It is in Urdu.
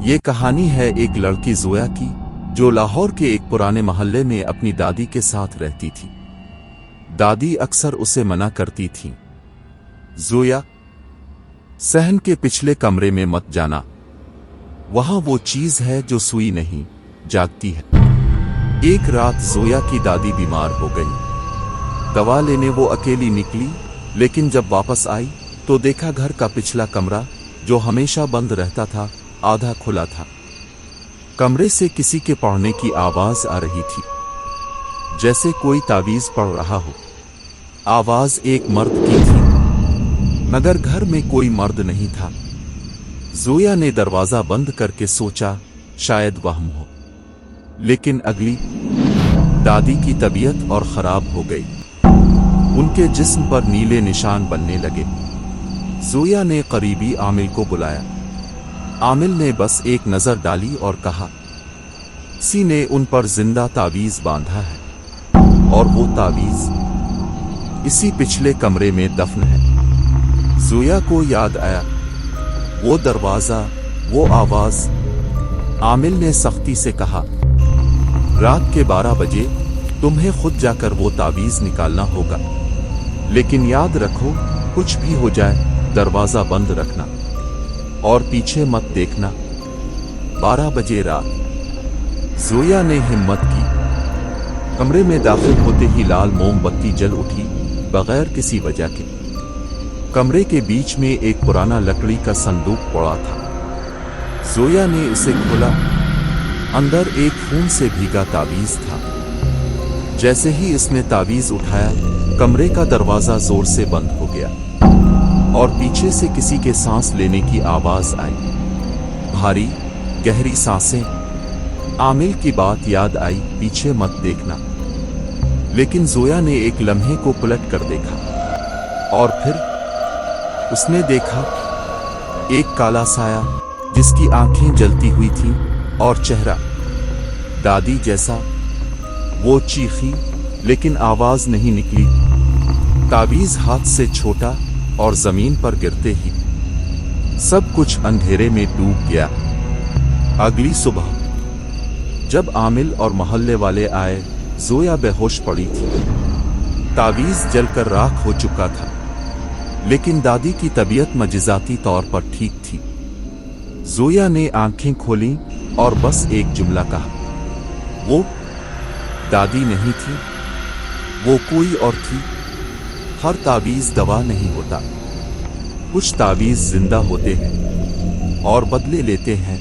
یہ کہانی ہے ایک لڑکی زویا کی جو لاہور کے ایک پرانے محلے میں اپنی دادی کے ساتھ رہتی تھی۔ دادی اکثر اسے منع کرتی تھیں، زویا، صحن کے پچھلے کمرے میں مت جانا، وہاں وہ چیز ہے جو سوئی نہیں جاگتی ہے۔ ایک رات زویا کی دادی بیمار ہو گئی۔ دوا لینے وہ اکیلی نکلی، لیکن جب واپس آئی تو دیکھا گھر کا پچھلا کمرہ جو ہمیشہ بند رہتا تھا آدھا کھلا تھا۔ کمرے سے کسی کے پڑھنے کی آواز آ رہی تھی، جیسے کوئی تعویذ پڑھ رہا ہو۔ آواز ایک مرد کی تھی، مگر گھر میں کوئی مرد نہیں تھا۔ زویا نے دروازہ بند کر کے سوچا شاید وہم ہو، لیکن اگلی دادی کی طبیعت اور خراب ہو گئی۔ ان کے جسم پر نیلے نشان بننے لگے۔ زویا نے قریبی عامل کو بلایا۔ عامل نے بس ایک نظر ڈالی اور کہا، کسی نے ان پر زندہ تعویذ باندھا ہے، اور وہ تعویذ اسی پچھلے کمرے میں دفن ہے۔ زویا کو یاد آیا، وہ دروازہ، وہ آواز۔ عامل نے سختی سے کہا، رات کے 12 بجے تمہیں خود جا کر وہ تعویذ نکالنا ہوگا، لیکن یاد رکھو کچھ بھی ہو جائے دروازہ بند رکھنا اور پیچھے مت دیکھنا۔ 12 بجے رات۔ زویا نے ہمت کی۔ کمرے میں داخل ہوتے ہی لال موم بتی جل اٹھی بغیر کسی وجہ کے۔ کمرے کے بیچ میں ایک پرانا لکڑی کا صندوق پڑا تھا۔ زویا نے اسے کھولا۔ اندر ایک خون سے بھیگا تعویذ تھا۔ جیسے ہی اس نے تعویذ اٹھایا، کمرے کا دروازہ زور سے بند ہو گیا، اور پیچھے سے کسی کے سانس لینے کی آواز آئی، بھاری گہری سانسیں۔ عامل کی بات یاد آئی، پیچھے مت دیکھنا۔ لیکن زویا نے ایک لمحے کو پلٹ کر دیکھا، اور پھر اس نے دیکھا ایک کالا سایہ جس کی آنکھیں جلتی ہوئی تھیں اور چہرہ دادی جیسا۔ وہ چیخی، لیکن آواز نہیں نکلی۔ تعویذ ہاتھ سے چھوٹا اور زمین پر گرتے ہی سب کچھ اندھیرے میں ڈوب گیا۔ اگلی صبح جب عامل اور محلے والے آئے، زویا بے ہوش پڑی تھی۔ تعویذ جل کر راکھ ہو چکا تھا، لیکن دادی کی طبیعت معجزاتی طور پر ٹھیک تھی۔ زویا نے آنکھیں کھولیں اور بس ایک جملہ کہا، وہ دادی نہیں تھی، وہ کوئی اور تھی۔ ہر تعویذ دوا نہیں ہوتا، کچھ تعویذ زندہ ہوتے ہیں اور بدلے لیتے ہیں۔